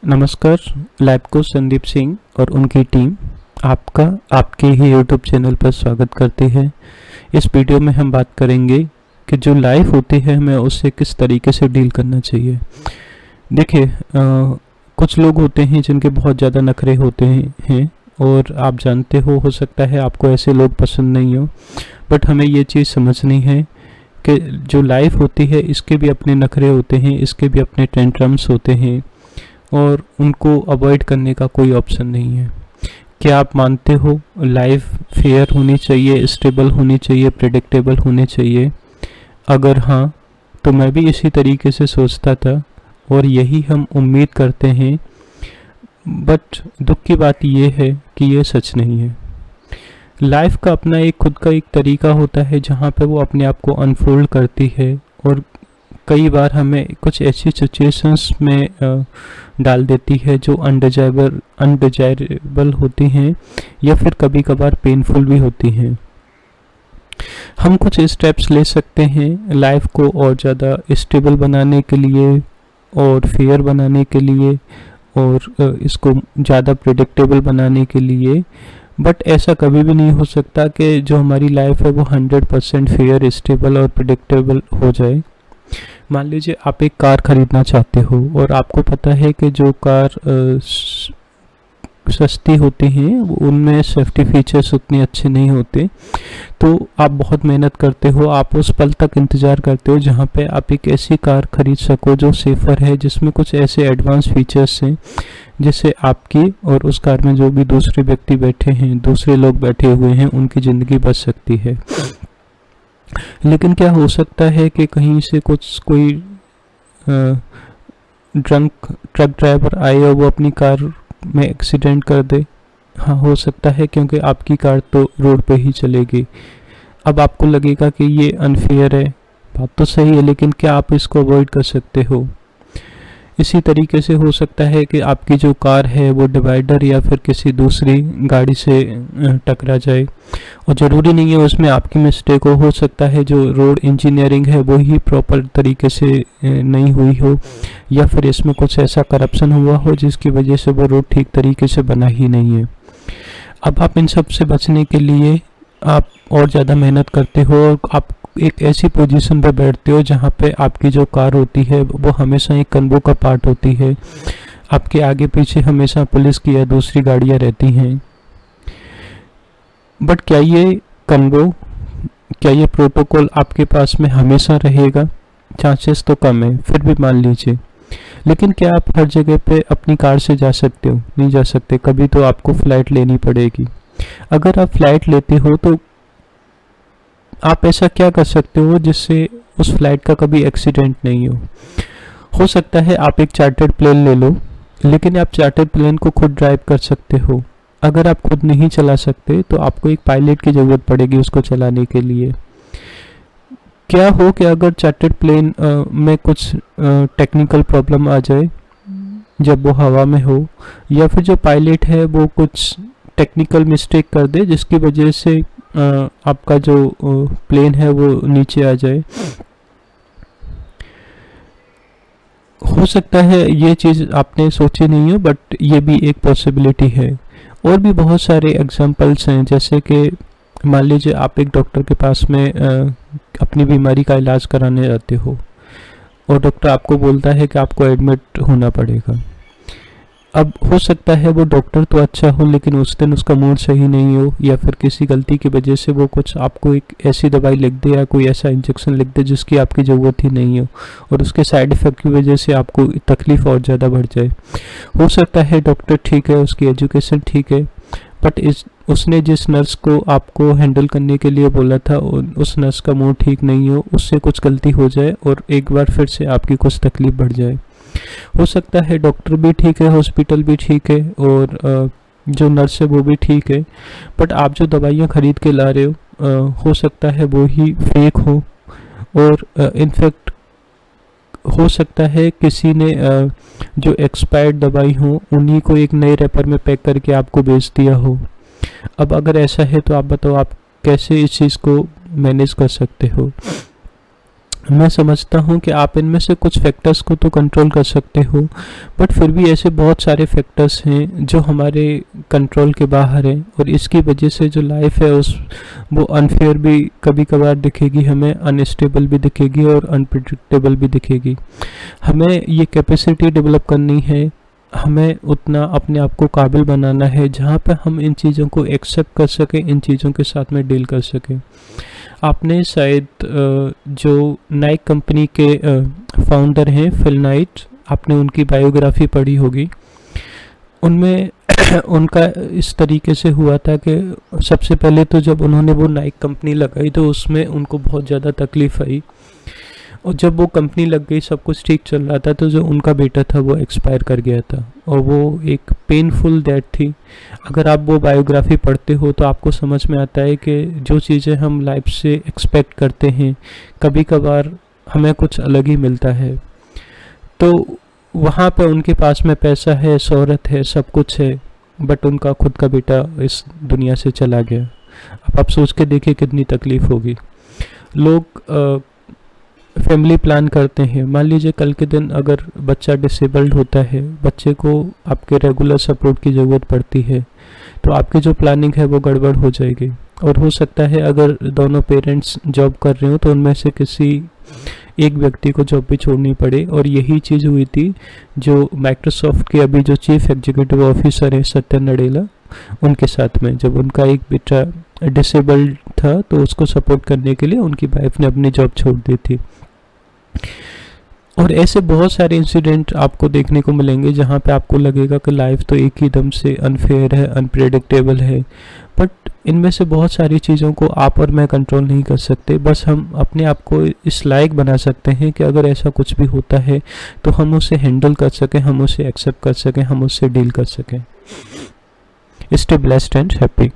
नमस्कार। लैबको संदीप सिंह और उनकी टीम आपका आपके ही यूट्यूब चैनल पर स्वागत करती है। इस वीडियो में हम बात करेंगे कि जो लाइफ होती है हमें उससे किस तरीके से डील करना चाहिए। देखिए, कुछ लोग होते हैं जिनके बहुत ज़्यादा नखरे होते हैं और आप जानते हो सकता है आपको ऐसे लोग पसंद नहीं हो, बट हमें ये चीज़ समझनी है कि जो लाइफ होती है इसके भी अपने नखरे होते हैं, इसके भी अपने टेंट्रम्स होते हैं और उनको अवॉइड करने का कोई ऑप्शन नहीं है। क्या आप मानते हो लाइफ फेयर होनी चाहिए, स्टेबल होनी चाहिए, प्रेडिक्टेबल होनी चाहिए? अगर हाँ, तो मैं भी इसी तरीके से सोचता था और यही हम उम्मीद करते हैं, बट दुख की बात यह है कि ये सच नहीं है। लाइफ का अपना एक खुद का एक तरीका होता है जहाँ पे वो अपने आप को अनफोल्ड करती है और कई बार हमें कुछ ऐसी सिचुएशंस में डाल देती है जो अनडिजायरेबल होती हैं या फिर कभी कभार पेनफुल भी होती हैं। हम कुछ स्टेप्स ले सकते हैं लाइफ को और ज़्यादा स्टेबल बनाने के लिए और फेयर बनाने के लिए और इसको ज़्यादा प्रेडिक्टेबल बनाने के लिए, बट ऐसा कभी भी नहीं हो सकता कि जो हमारी लाइफ है वो 100% फेयर, स्टेबल और प्रेडिक्टेबल हो जाए। मान लीजिए आप एक कार खरीदना चाहते हो और आपको पता है कि जो कार सस्ती होती हैं उनमें सेफ्टी फीचर्स उतने अच्छे नहीं होते, तो आप बहुत मेहनत करते हो, आप उस पल तक इंतज़ार करते हो जहाँ पे आप एक ऐसी कार खरीद सको जो सेफ़र है, जिसमें कुछ ऐसे एडवांस फीचर्स हैं जिससे आपकी और उस कार में जो भी दूसरे व्यक्ति बैठे हैं, दूसरे लोग बैठे हुए हैं, उनकी ज़िंदगी बच सकती है। लेकिन क्या हो सकता है कि कहीं से कोई ड्रंक ट्रक ड्राइवर आए और वो अपनी कार में एक्सीडेंट कर दे। हाँ, हो सकता है, क्योंकि आपकी कार तो रोड पे ही चलेगी। अब आपको लगेगा कि ये अनफेयर है, बात तो सही है, लेकिन क्या आप इसको अवॉइड कर सकते हो? इसी तरीके से हो सकता है कि आपकी जो कार है वो डिवाइडर या फिर किसी दूसरी गाड़ी से टकरा जाए और ज़रूरी नहीं है उसमें आपकी मिस्टेक हो सकता है जो रोड इंजीनियरिंग है वो ही प्रॉपर तरीके से नहीं हुई हो या फिर इसमें कुछ ऐसा करप्शन हुआ हो जिसकी वजह से वो रोड ठीक तरीके से बना ही नहीं है। अब आप इन सब से बचने के लिए आप और ज़्यादा मेहनत करते हो और आप एक ऐसी पोजीशन पर बैठते हो जहाँ पे आपकी जो कार होती है वो हमेशा एक कन्वो का पार्ट होती है, आपके आगे पीछे हमेशा पुलिस की या दूसरी गाड़ियाँ रहती हैं। बट क्या ये कन्वो, क्या ये प्रोटोकॉल आपके पास में हमेशा रहेगा? चांसेस तो कम है, फिर भी मान लीजिए। लेकिन क्या आप हर जगह पे अपनी कार से जा सकते हो? नहीं जा सकते, कभी तो आपको फ़्लाइट लेनी पड़ेगी। अगर आप फ़्लाइट लेते हो तो आप ऐसा क्या कर सकते हो जिससे उस फ्लाइट का कभी एक्सीडेंट नहीं हो सकता है आप एक चार्टर्ड प्लेन ले लो, लेकिन आप चार्टर्ड प्लेन को खुद ड्राइव कर सकते हो। अगर आप खुद नहीं चला सकते तो आपको एक पायलट की ज़रूरत पड़ेगी उसको चलाने के लिए। क्या हो कि अगर चार्टर्ड प्लेन में कुछ टेक्निकल प्रॉब्लम आ जाए जब वो हवा में हो, या फिर जो पायलट है वो कुछ टेक्निकल मिस्टेक कर दे जिसकी वजह से आपका जो प्लेन है वो नीचे आ जाए, हो सकता है ये चीज़ आपने सोची नहीं हो, बट ये भी एक पॉसिबिलिटी है। और भी बहुत सारे एग्जांपल्स हैं, जैसे कि मान लीजिए आप एक डॉक्टर के पास में अपनी बीमारी का इलाज कराने जाते हो और डॉक्टर आपको बोलता है कि आपको एडमिट होना पड़ेगा। अब हो सकता है वो डॉक्टर तो अच्छा हो लेकिन उस दिन उसका मूड सही नहीं हो या फिर किसी गलती की वजह से वो कुछ आपको एक ऐसी दवाई लिख दे या कोई ऐसा इंजेक्शन लिख दे जिसकी आपकी ज़रूरत ही नहीं हो और उसके साइड इफ़ेक्ट की वजह से आपको तकलीफ़ और ज़्यादा बढ़ जाए। हो सकता है डॉक्टर ठीक है, उसकी एजुकेशन ठीक है, बट उसने जिस नर्स को आपको हैंडल करने के लिए बोला था उस नर्स का मूड ठीक नहीं हो, उससे कुछ गलती हो जाए और एक बार फिर से आपकी कुछ तकलीफ़ बढ़ जाए। हो सकता है डॉक्टर भी ठीक है, हॉस्पिटल भी ठीक है और जो नर्स है वो भी ठीक है, बट आप जो दवाइयाँ ख़रीद के ला रहे हो सकता है वो ही फेक हो और इनफैक्ट हो सकता है किसी ने जो एक्सपायर्ड दवाई हो उन्हीं को एक नए रैपर में पैक करके आपको बेच दिया हो। अब अगर ऐसा है तो आप बताओ आप कैसे इस चीज़ को मैनेज कर सकते हो? मैं समझता हूँ कि आप इनमें से कुछ फैक्टर्स को तो कंट्रोल कर सकते हो, बट फिर भी ऐसे बहुत सारे फैक्टर्स हैं जो हमारे कंट्रोल के बाहर हैं, और इसकी वजह से जो लाइफ है उस वो अनफेयर भी कभी कभार दिखेगी हमें, अनस्टेबल भी दिखेगी और अनप्रिडिक्टेबल भी दिखेगी। हमें ये कैपेसिटी डेवलप करनी है, हमें उतना अपने आप को काबिल बनाना है जहाँ पर हम इन चीज़ों को एक्सेप्ट कर सकें, इन चीज़ों के साथ में डील कर सकें। आपने शायद जो नाइक कंपनी के फाउंडर हैं फिल नाइट, आपने उनकी बायोग्राफी पढ़ी होगी। उनमें उनका इस तरीके से हुआ था कि सबसे पहले तो जब उन्होंने वो नाइक कंपनी लगाई तो उसमें उनको बहुत ज़्यादा तकलीफ़ आई, और जब वो कंपनी लग गई सब कुछ ठीक चल रहा था तो जो उनका बेटा था वो एक्सपायर कर गया था, और वो एक पेनफुल डेथ थी। अगर आप वो बायोग्राफी पढ़ते हो तो आपको समझ में आता है कि जो चीज़ें हम लाइफ से एक्सपेक्ट करते हैं कभी कभार हमें कुछ अलग ही मिलता है। तो वहाँ पे उनके पास में पैसा है, शोहरत है, सब कुछ है, बट उनका खुद का बेटा इस दुनिया से चला गया। अब आप सोच के देखिए कितनी तकलीफ़ होगी। लोग फैमिली प्लान करते हैं, मान लीजिए कल के दिन अगर बच्चा डिसेबल्ड होता है, बच्चे को आपके रेगुलर सपोर्ट की ज़रूरत पड़ती है, तो आपकी जो प्लानिंग है वो गड़बड़ हो जाएगी। और हो सकता है अगर दोनों पेरेंट्स जॉब कर रहे हो तो उनमें से किसी एक व्यक्ति को जॉब भी छोड़नी पड़े। और यही चीज़ हुई थी जो माइक्रोसॉफ्ट के अभी जो चीफ एग्जीक्यूटिव ऑफिसर है सत्या नडेला, उनके साथ में जब उनका एक बेटा डिसेबल्ड था तो उसको सपोर्ट करने के लिए उनकी वाइफ ने अपनी जॉब छोड़ दी थी। और ऐसे बहुत सारे इंसिडेंट आपको देखने को मिलेंगे जहाँ पे आपको लगेगा कि लाइफ तो एक ही दम से अनफेयर है, अनप्रेडिक्टेबल है, बट इनमें से बहुत सारी चीज़ों को आप और मैं कंट्रोल नहीं कर सकते। बस हम अपने आप को इस लायक बना सकते हैं कि अगर ऐसा कुछ भी होता है तो हम उसे हैंडल कर सकें, हम उसे एक्सेप्ट कर सकें, हम उससे डील कर सकें। Stay blessed and happy.